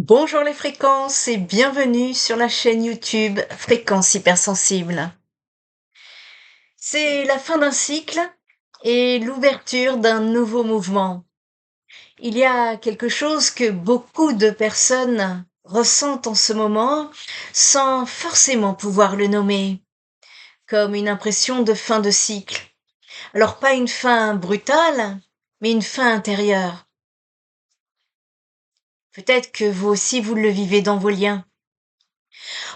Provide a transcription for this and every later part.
Bonjour les fréquences et bienvenue sur la chaîne YouTube Fréquence Hypersensible. C'est la fin d'un cycle et l'ouverture d'un nouveau mouvement. Il y a quelque chose que beaucoup de personnes ressentent en ce moment sans forcément pouvoir le nommer, comme une impression de fin de cycle. Alors pas une fin brutale, mais une fin intérieure. Peut-être que vous aussi vous le vivez dans vos liens.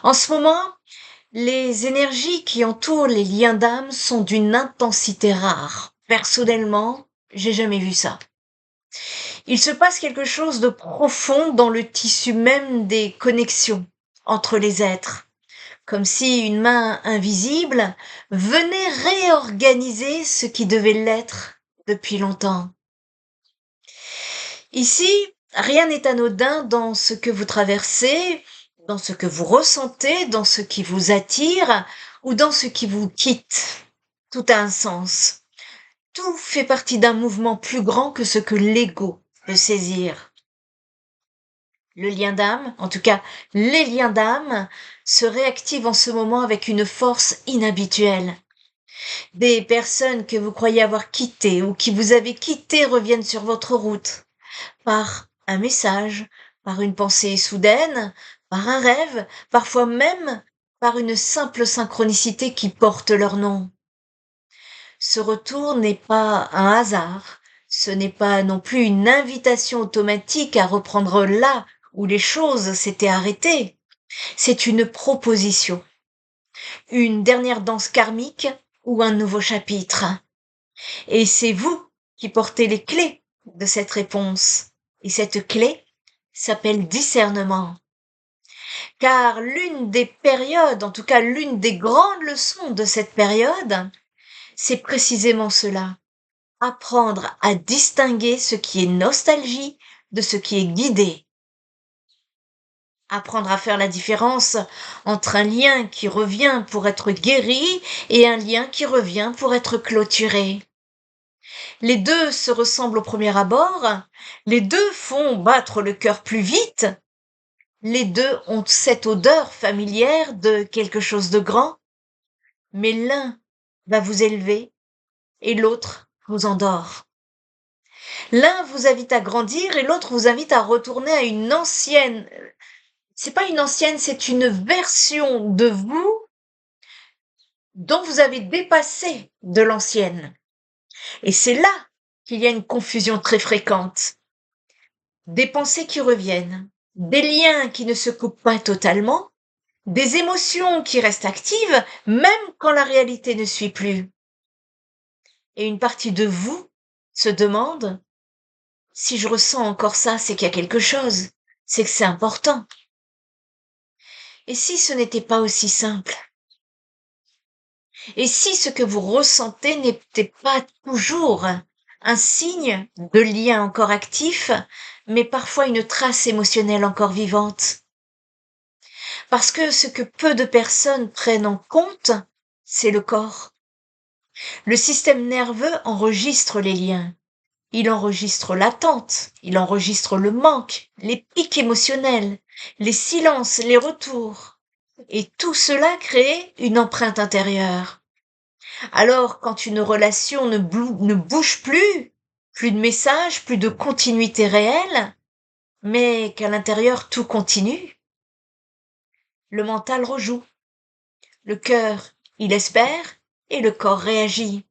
En ce moment, les énergies qui entourent les liens d'âme sont d'une intensité rare. Personnellement, j'ai jamais vu ça. Il se passe quelque chose de profond dans le tissu même des connexions entre les êtres, comme si une main invisible venait réorganiser ce qui devait l'être depuis longtemps. Ici, rien n'est anodin dans ce que vous traversez, dans ce que vous ressentez, dans ce qui vous attire ou dans ce qui vous quitte. Tout a un sens. Tout fait partie d'un mouvement plus grand que ce que l'ego peut saisir. Le lien d'âme, en tout cas les liens d'âme, se réactivent en ce moment avec une force inhabituelle. Des personnes que vous croyez avoir quittées ou qui vous avez quittées reviennent sur votre route par un message, par une pensée soudaine, par un rêve, parfois même par une simple synchronicité qui porte leur nom. Ce retour n'est pas un hasard, ce n'est pas non plus une invitation automatique à reprendre là où les choses s'étaient arrêtées. C'est une proposition, une dernière danse karmique ou un nouveau chapitre. Et c'est vous qui portez les clés de cette réponse. Et cette clé s'appelle discernement. Car l'une des périodes, en tout cas l'une des grandes leçons de cette période, c'est précisément cela. Apprendre à distinguer ce qui est nostalgie de ce qui est guidé. Apprendre à faire la différence entre un lien qui revient pour être guéri et un lien qui revient pour être clôturé. Les deux se ressemblent au premier abord, les deux font battre le cœur plus vite, les deux ont cette odeur familière de quelque chose de grand, mais l'un va vous élever et l'autre vous endort. L'un vous invite à grandir et l'autre vous invite à retourner à une ancienne. C'est pas une ancienne, c'est une version de vous dont vous avez dépassé de l'ancienne. Et c'est là qu'il y a une confusion très fréquente. Des pensées qui reviennent, des liens qui ne se coupent pas totalement, des émotions qui restent actives même quand la réalité ne suit plus. Et une partie de vous se demande: si je ressens encore ça, c'est qu'il y a quelque chose, c'est que c'est important. Et si ce n'était pas aussi simple? Et si ce que vous ressentez n'était pas toujours un signe de lien encore actif, mais parfois une trace émotionnelle encore vivante? Parce que ce que peu de personnes prennent en compte, c'est le corps. Le système nerveux enregistre les liens. Il enregistre l'attente, il enregistre le manque, les pics émotionnels, les silences, les retours. Et tout cela crée une empreinte intérieure. Alors, quand une relation ne bouge plus, plus de messages, plus de continuité réelle, mais qu'à l'intérieur tout continue, le mental rejoue. Le cœur, il espère, et le corps réagit.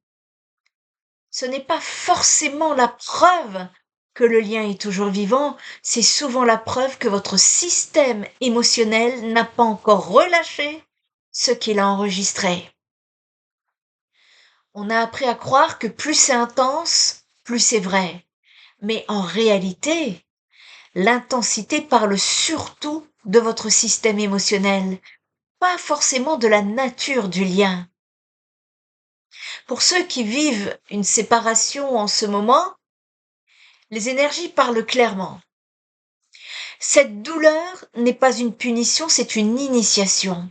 Ce n'est pas forcément la preuve que le lien est toujours vivant, c'est souvent la preuve que votre système émotionnel n'a pas encore relâché ce qu'il a enregistré. On a appris à croire que plus c'est intense, plus c'est vrai. Mais en réalité, l'intensité parle surtout de votre système émotionnel, pas forcément de la nature du lien. Pour ceux qui vivent une séparation en ce moment, les énergies parlent clairement. Cette douleur n'est pas une punition, c'est une initiation.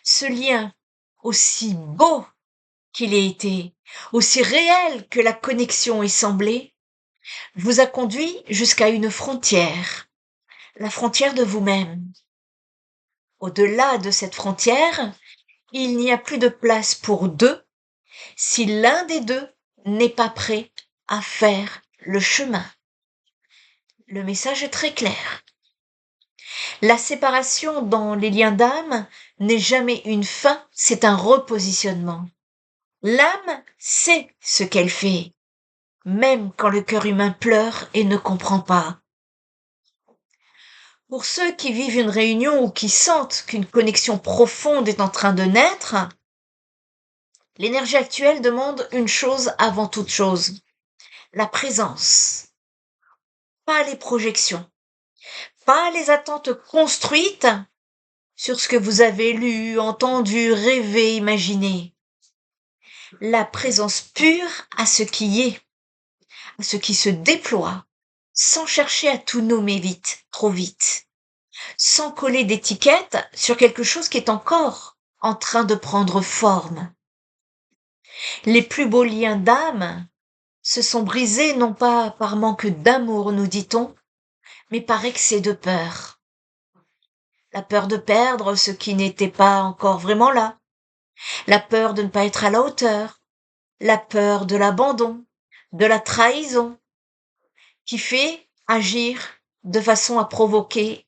Ce lien, aussi beau qu'il ait été, aussi réel que la connexion ait semblé, vous a conduit jusqu'à une frontière. la frontière de vous-même. Au-delà de cette frontière, il n'y a plus de place pour deux si l'un des deux n'est pas prêt à faire le chemin. Le message est très clair. La séparation dans les liens d'âme n'est jamais une fin, c'est un repositionnement. L'âme sait ce qu'elle fait, même quand le cœur humain pleure et ne comprend pas. Pour ceux qui vivent une réunion ou qui sentent qu'une connexion profonde est en train de naître, l'énergie actuelle demande une chose avant toute chose, la présence, pas les projections, pas les attentes construites sur ce que vous avez lu, entendu, rêvé, imaginé. La présence pure à ce qui est, à ce qui se déploie, sans chercher à tout nommer vite, trop vite, sans coller d'étiquette sur quelque chose qui est encore en train de prendre forme. Les plus beaux liens d'âme se sont brisés non pas par manque d'amour, nous dit-on, mais par excès de peur. La peur de perdre ce qui n'était pas encore vraiment là, la peur de ne pas être à la hauteur, la peur de l'abandon, de la trahison, qui fait agir de façon à provoquer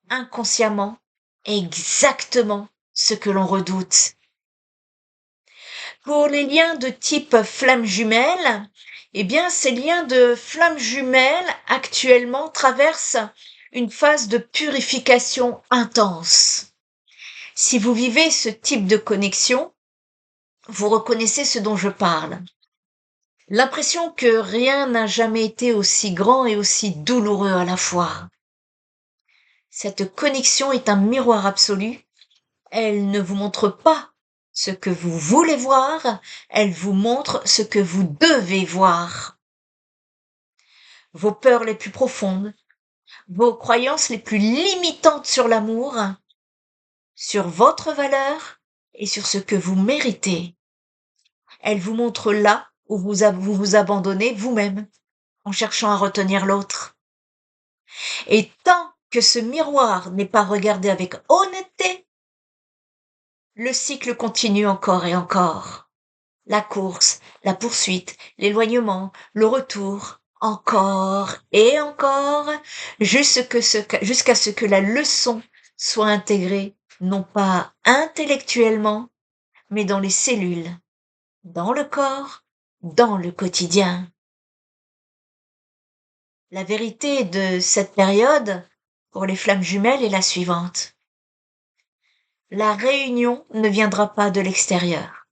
inconsciemment exactement ce que l'on redoute. Pour les liens de type flamme jumelle, eh bien, ces liens de flamme jumelle actuellement traversent une phase de purification intense. Si vous vivez ce type de connexion, vous reconnaissez ce dont je parle. L'impression que rien n'a jamais été aussi grand et aussi douloureux à la fois. Cette connexion est un miroir absolu. Elle ne vous montre pas ce que vous voulez voir, elle vous montre ce que vous devez voir. Vos peurs les plus profondes, vos croyances les plus limitantes sur l'amour, sur votre valeur et sur ce que vous méritez. Elle vous montre là où vous abandonnez vous-même en cherchant à retenir l'autre. Et tant que ce miroir n'est pas regardé avec honnêteté, le cycle continue encore et encore. La course, la poursuite, l'éloignement, le retour, encore et encore, jusqu'à ce que la leçon soit intégrée, non pas intellectuellement, mais dans les cellules, dans le corps, dans le quotidien. La vérité de cette période, pour les flammes jumelles, est la suivante. La réunion ne viendra pas de l'extérieur.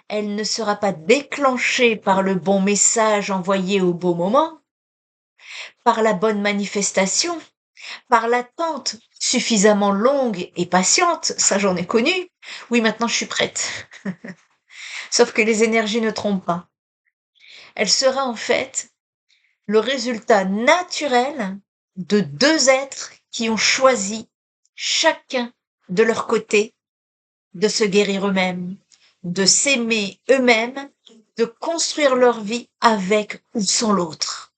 Elle ne sera pas déclenchée par le bon message envoyé au bon moment, par la bonne manifestation, par l'attente suffisamment longue et patiente, ça j'en ai connu. Oui, maintenant je suis prête. Sauf que les énergies ne trompent pas. Elle sera en fait le résultat naturel de deux êtres qui ont choisi, chacun de leur côté, de se guérir eux-mêmes, de s'aimer eux-mêmes, de construire leur vie avec ou sans l'autre.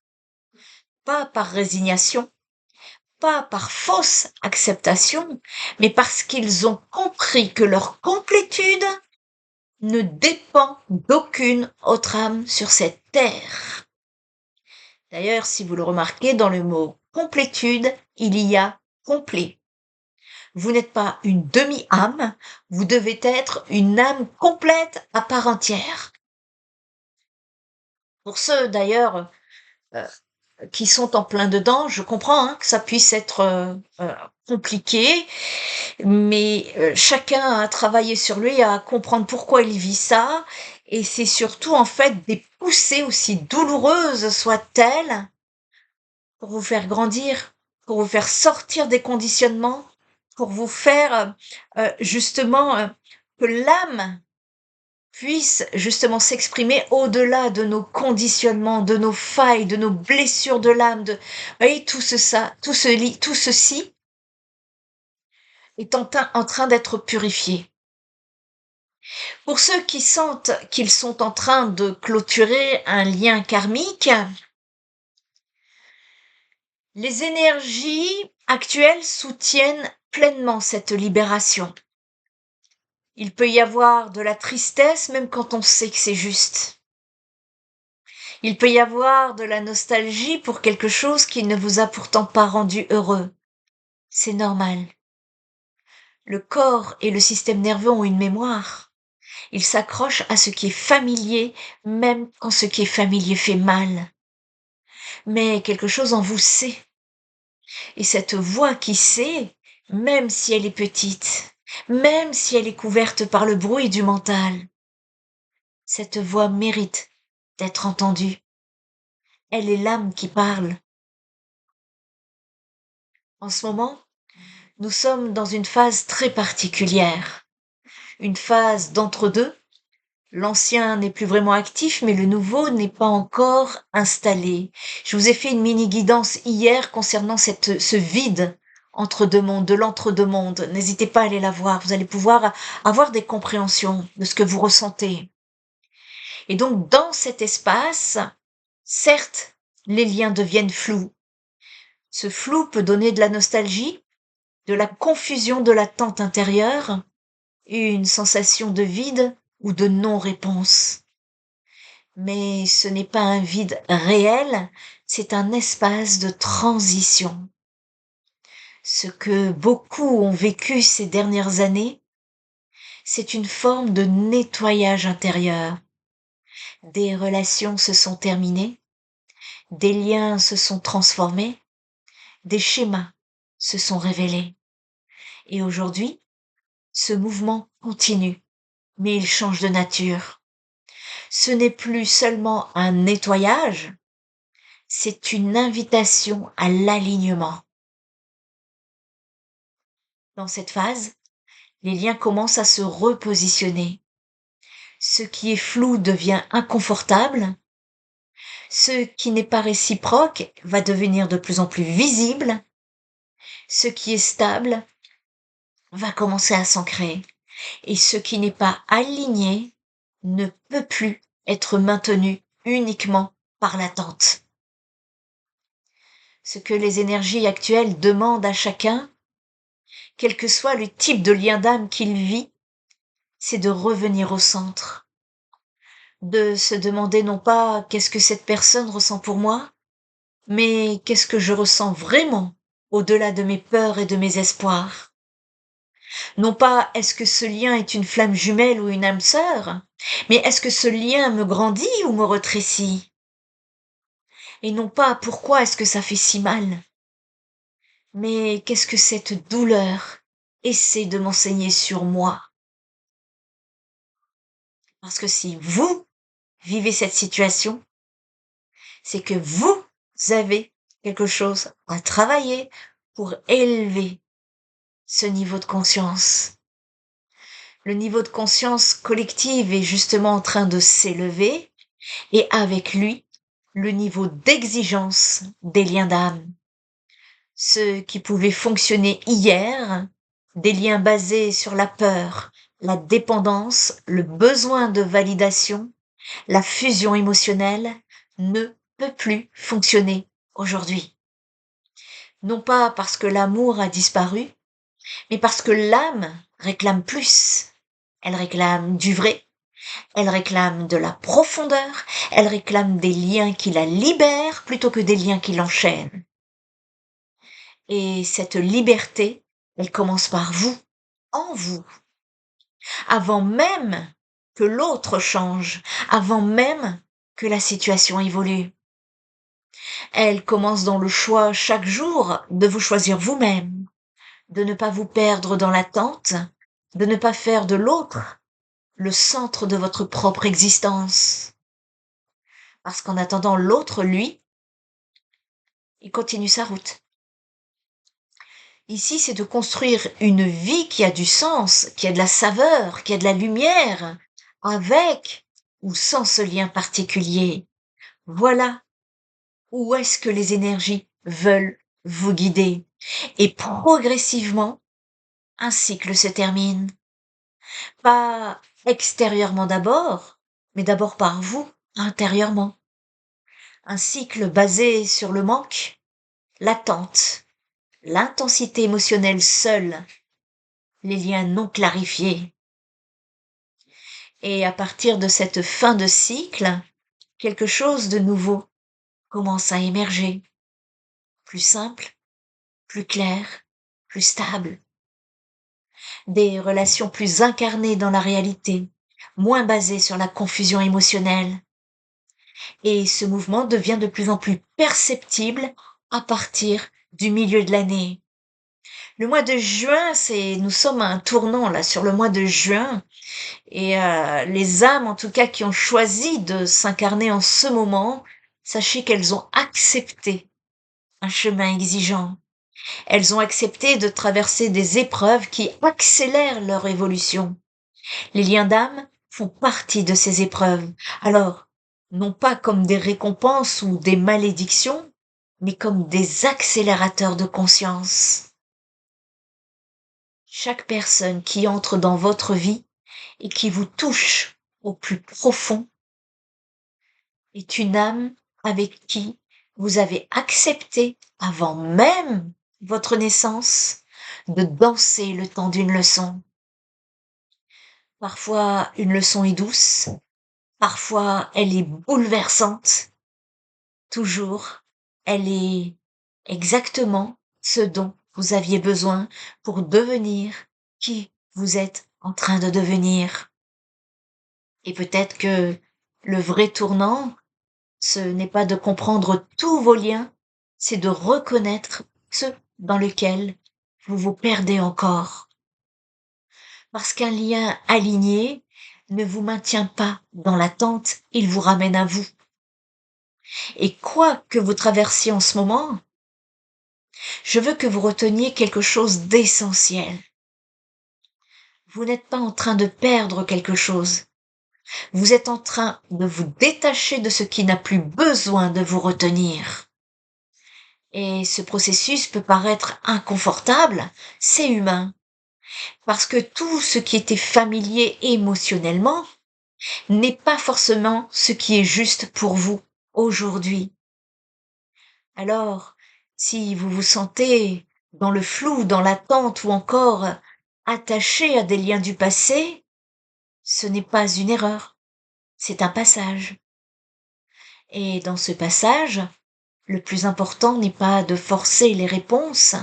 Pas par résignation, pas par fausse acceptation, mais parce qu'ils ont compris que leur complétude ne dépend d'aucune autre âme sur cette terre. D'ailleurs, si vous le remarquez, dans le mot complétude, il y a complet. Vous n'êtes pas une demi-âme, vous devez être une âme complète à part entière. Pour ceux d'ailleurs euh, qui sont en plein dedans, je comprends que ça puisse être compliqué, mais chacun a travaillé sur lui, à comprendre pourquoi il vit ça, et c'est surtout en fait des poussées aussi douloureuses soient-elles pour vous faire grandir, pour vous faire sortir des conditionnements, pour vous faire justement que l'âme puisse justement s'exprimer au-delà de nos conditionnements, de nos failles, de nos blessures de l'âme, vous voyez, tout ceci est en train d'être purifié. Pour ceux qui sentent qu'ils sont en train de clôturer un lien karmique, Les énergies actuelles soutiennent pleinement cette libération. Il peut y avoir de la tristesse même quand on sait que c'est juste. Il peut y avoir de la nostalgie pour quelque chose qui ne vous a pourtant pas rendu heureux. C'est normal. Le corps et le système nerveux ont une mémoire. Ils s'accrochent à ce qui est familier, même quand ce qui est familier fait mal. Mais quelque chose en vous sait. Et cette voix qui sait, même si elle est petite, même si elle est couverte par le bruit du mental, cette voix mérite d'être entendue. Elle est l'âme qui parle. En ce moment, nous sommes dans une phase très particulière, une phase d'entre-deux. L'ancien n'est plus vraiment actif, mais le nouveau n'est pas encore installé. Je vous ai fait une mini-guidance hier concernant ce vide entre deux mondes, de l'entre-deux-mondes. N'hésitez pas à aller la voir, vous allez pouvoir avoir des compréhensions de ce que vous ressentez. Et donc, dans cet espace, certes, les liens deviennent flous. Ce flou peut donner de la nostalgie, de la confusion de l'attente intérieure, une sensation de vide ou de non-réponse. Mais ce n'est pas un vide réel, c'est un espace de transition. Ce que beaucoup ont vécu ces dernières années, c'est une forme de nettoyage intérieur. Des relations se sont terminées, des liens se sont transformés, des schémas se sont révélés. Et aujourd'hui, ce mouvement continue, mais il change de nature. Ce n'est plus seulement un nettoyage, c'est une invitation à l'alignement. Dans cette phase, les liens commencent à se repositionner. Ce qui est flou devient inconfortable. Ce qui n'est pas réciproque va devenir de plus en plus visible. Ce qui est stable va commencer à s'ancrer. Et ce qui n'est pas aligné ne peut plus être maintenu uniquement par l'attente. Ce que les énergies actuelles demandent à chacun, quel que soit le type de lien d'âme qu'il vit, c'est de revenir au centre, de se demander non pas qu'est-ce que cette personne ressent pour moi, mais qu'est-ce que je ressens vraiment au-delà de mes peurs et de mes espoirs. Non pas est-ce que ce lien est une flamme jumelle ou une âme sœur, mais est-ce que ce lien me grandit ou me rétrécit? Et non pas pourquoi est-ce que ça fait si mal, mais qu'est-ce que cette douleur essaie de m'enseigner sur moi? Parce que si vous vivez cette situation, c'est que vous avez quelque chose à travailler pour élever ce niveau de conscience. Le niveau de conscience collective est justement en train de s'élever et avec lui, le niveau d'exigence des liens d'âme. Ceux qui pouvaient fonctionner hier, des liens basés sur la peur, la dépendance, le besoin de validation, la fusion émotionnelle, ne peut plus fonctionner aujourd'hui. Non pas parce que l'amour a disparu, mais parce que l'âme réclame plus. Elle réclame du vrai, elle réclame de la profondeur, elle réclame des liens qui la libèrent plutôt que des liens qui l'enchaînent. Et cette liberté, elle commence par vous, en vous, avant même que l'autre change, avant même que la situation évolue. Elle commence dans le choix chaque jour de vous choisir vous-même, de ne pas vous perdre dans l'attente, de ne pas faire de l'autre le centre de votre propre existence. Parce qu'en attendant, l'autre, lui, il continue sa route. Ici, c'est de construire une vie qui a du sens, qui a de la saveur, qui a de la lumière, avec ou sans ce lien particulier. Voilà où est-ce que les énergies veulent vous guider. Et progressivement, un cycle se termine. Pas extérieurement d'abord, mais d'abord par vous, intérieurement. Un cycle basé sur le manque, l'attente, l'intensité émotionnelle seule, les liens non clarifiés. Et à partir de cette fin de cycle, quelque chose de nouveau commence à émerger, plus simple, plus clair, plus stable. Des relations plus incarnées dans la réalité, moins basées sur la confusion émotionnelle. Et ce mouvement devient de plus en plus perceptible à partir du milieu de l'année. Le mois de juin, nous sommes à un tournant là sur le mois de juin et les âmes en tout cas qui ont choisi de s'incarner en ce moment, sachez qu'elles ont accepté un chemin exigeant. Elles ont accepté de traverser des épreuves qui accélèrent leur évolution. Les liens d'âme font partie de ces épreuves. Alors, non pas comme des récompenses ou des malédictions, mais comme des accélérateurs de conscience. Chaque personne qui entre dans votre vie et qui vous touche au plus profond est une âme avec qui vous avez accepté, avant même votre naissance, de danser le temps d'une leçon. Parfois, une leçon est douce, parfois, elle est bouleversante. Toujours, elle est exactement ce dont vous aviez besoin pour devenir qui vous êtes en train de devenir. Et peut-être que le vrai tournant, ce n'est pas de comprendre tous vos liens, c'est de reconnaître ceux dans lesquels vous vous perdez encore. Parce qu'un lien aligné ne vous maintient pas dans l'attente, il vous ramène à vous. Et quoi que vous traversiez en ce moment, je veux que vous reteniez quelque chose d'essentiel. Vous n'êtes pas en train de perdre quelque chose. Vous êtes en train de vous détacher de ce qui n'a plus besoin de vous retenir. Et ce processus peut paraître inconfortable, c'est humain. Parce que tout ce qui était familier émotionnellement n'est pas forcément ce qui est juste pour vous aujourd'hui. Alors, si vous vous sentez dans le flou, dans l'attente ou encore attaché à des liens du passé, ce n'est pas une erreur, c'est un passage. Et dans ce passage, le plus important n'est pas de forcer les réponses,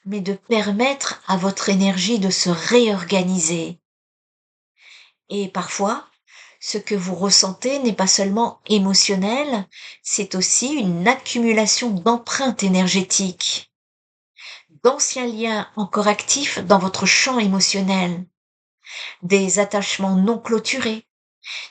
mais de permettre à votre énergie de se réorganiser. Et parfois, ce que vous ressentez n'est pas seulement émotionnel, c'est aussi une accumulation d'empreintes énergétiques, d'anciens liens encore actifs dans votre champ émotionnel, des attachements non clôturés,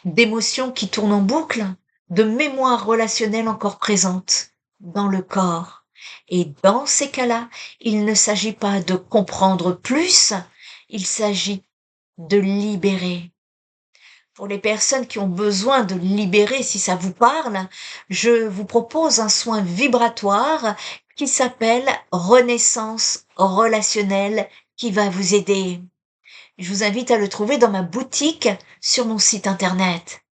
d'émotions qui tournent en boucle, de mémoires relationnelles encore présentes dans le corps. Et dans ces cas-là, il ne s'agit pas de comprendre plus, il s'agit de libérer. Pour les personnes qui ont besoin de libérer, si ça vous parle, je vous propose un soin vibratoire qui s'appelle Renaissance relationnelle qui va vous aider. Je vous invite à le trouver dans ma boutique sur mon site internet.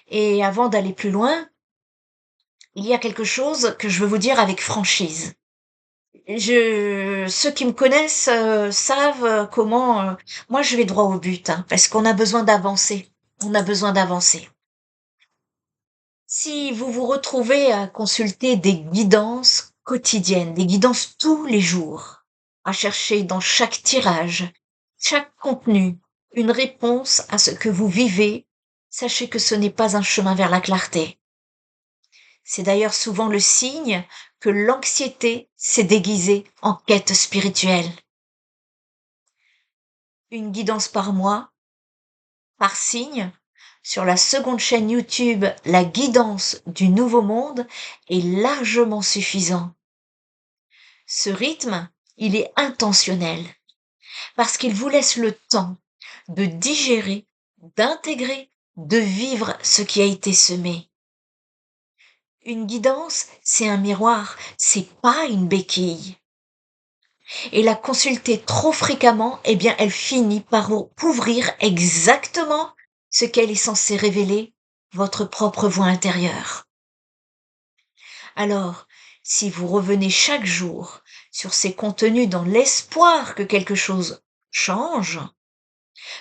Et avant d'aller plus loin, il y a quelque chose que je veux vous dire avec franchise. Ceux qui me connaissent savent comment. Moi, je vais droit au but, hein, parce qu'on a besoin d'avancer. On a besoin d'avancer. Si vous vous retrouvez à consulter des guidances quotidiennes, des guidances tous les jours, à chercher dans chaque tirage, chaque contenu, une réponse à ce que vous vivez, sachez que ce n'est pas un chemin vers la clarté. C'est d'ailleurs souvent le signe que l'anxiété s'est déguisée en quête spirituelle. Une guidance par mois, par signe, sur la seconde chaîne YouTube La Guidance du Nouveau Monde est largement suffisant. Ce rythme, il est intentionnel parce qu'il vous laisse le temps de digérer, d'intégrer, de vivre ce qui a été semé. Une guidance, c'est un miroir, c'est pas une béquille. Et la consulter trop fréquemment, eh bien, elle finit par vous couvrir exactement ce qu'elle est censée révéler, votre propre voix intérieure. Alors, si vous revenez chaque jour sur ces contenus dans l'espoir que quelque chose change,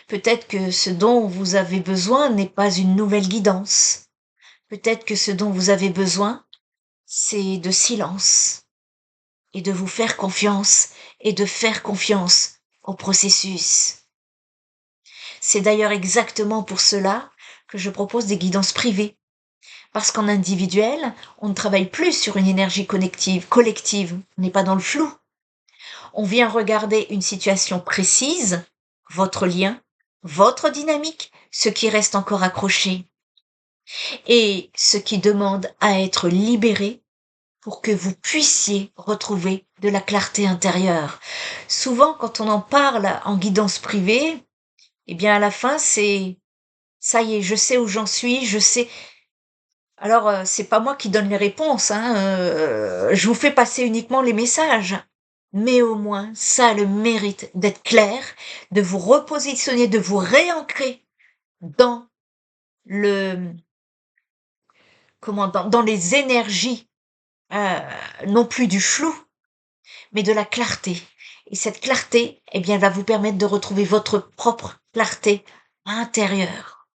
peut-être que ce dont vous avez besoin n'est pas une nouvelle guidance. Peut-être que ce dont vous avez besoin, c'est de silence et de vous faire confiance et de faire confiance au processus. C'est d'ailleurs exactement pour cela que je propose des guidances privées. Parce qu'en individuel, on ne travaille plus sur une énergie collective. On n'est pas dans le flou. On vient regarder une situation précise, votre lien, votre dynamique, ce qui reste encore accroché et ce qui demande à être libéré pour que vous puissiez retrouver de la clarté intérieure. Souvent, quand on en parle en guidance privée, eh bien, à la fin, c'est ça y est, je sais où j'en suis, je sais. Alors, c'est pas moi qui donne les réponses, hein, je vous fais passer uniquement les messages. Mais au moins, ça a le mérite d'être clair, de vous repositionner, de vous réancrer dans le dans les énergies, heu, non plus du flou, mais de la clarté. Et cette clarté, eh bien, va vous permettre de retrouver votre propre clarté intérieure.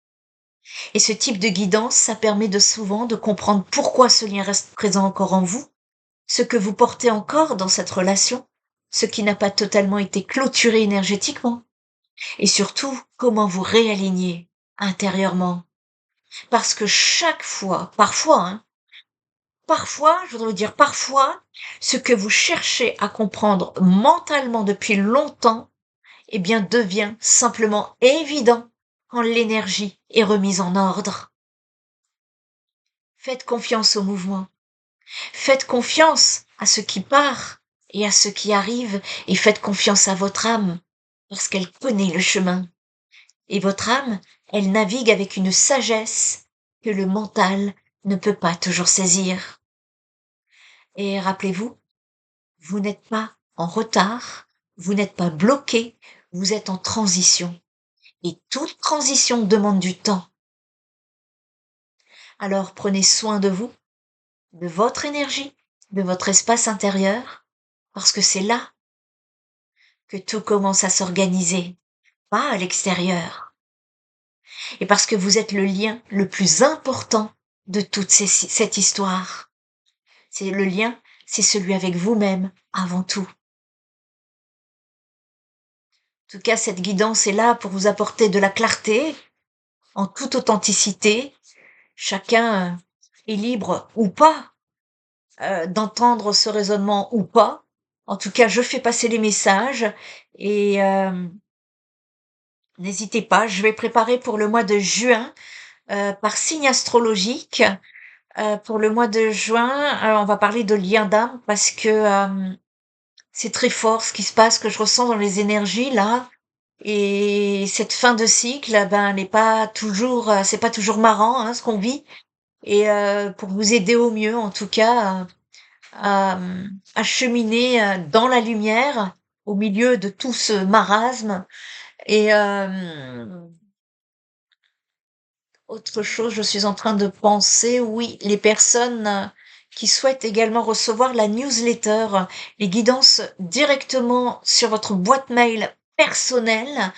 Et ce type de guidance, ça permet de souvent de comprendre pourquoi ce lien reste présent encore en vous, ce que vous portez encore dans cette relation, ce qui n'a pas totalement été clôturé énergétiquement, et surtout comment vous réaligner intérieurement. Parce que chaque fois, parfois, hein, parfois, je voudrais vous dire parfois, ce que vous cherchez à comprendre mentalement depuis longtemps, eh bien, devient simplement évident quand l'énergie est remise en ordre. Faites confiance au mouvement. Faites confiance à ce qui part et à ce qui arrive, et faites confiance à votre âme, parce qu'elle connaît le chemin. Et votre âme, elle navigue avec une sagesse que le mental ne peut pas toujours saisir. Et rappelez-vous, vous n'êtes pas en retard, vous n'êtes pas bloqué, vous êtes en transition. Et toute transition demande du temps. Alors prenez soin de vous, de votre énergie, de votre espace intérieur, parce que c'est là que tout commence à s'organiser, pas à l'extérieur. Et parce que vous êtes le lien le plus important de toute cette histoire. C'est le lien, c'est celui avec vous-même avant tout. En tout cas, cette guidance est là pour vous apporter de la clarté en toute authenticité. Chacun est libre ou pas d'entendre ce raisonnement ou pas. En tout cas, je fais passer les messages et n'hésitez pas, je vais préparer pour le mois de juin par signe astrologique. Pour le mois de juin, on va parler de lien d'âme parce que c'est très fort ce qui se passe, que je ressens dans les énergies là. Et cette fin de cycle, ben, elle n'est pas toujours, c'est pas toujours marrant hein, ce qu'on vit. Et pour vous aider au mieux, en tout cas, à cheminer dans la lumière, au milieu de tout ce marasme. Et autre chose, je suis en train de penser, oui, les personnes qui souhaitent également recevoir la newsletter, les guidances directement sur votre boîte mail personnelle,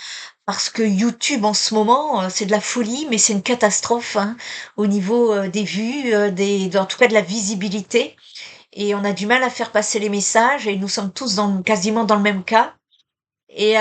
parce que YouTube en ce moment, c'est de la folie, mais c'est une catastrophe hein, au niveau des vues, en tout cas de la visibilité. Et on a du mal à faire passer les messages, et nous sommes tous quasiment dans le même cas. Et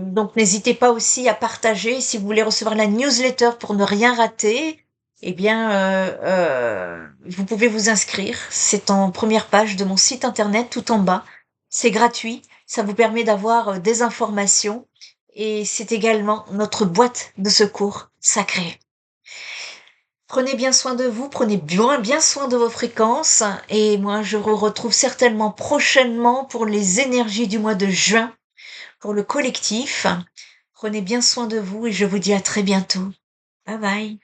donc n'hésitez pas aussi à partager si vous voulez recevoir la newsletter pour ne rien rater. Eh bien, vous pouvez vous inscrire. C'est en première page de mon site internet, tout en bas. C'est gratuit. Ça vous permet d'avoir des informations. Et c'est également notre boîte de secours sacrée. Prenez bien soin de vous, prenez bien soin de vos fréquences. Et moi, je vous retrouve certainement prochainement pour les énergies du mois de juin pour le collectif. Prenez bien soin de vous et je vous dis à très bientôt. Bye bye.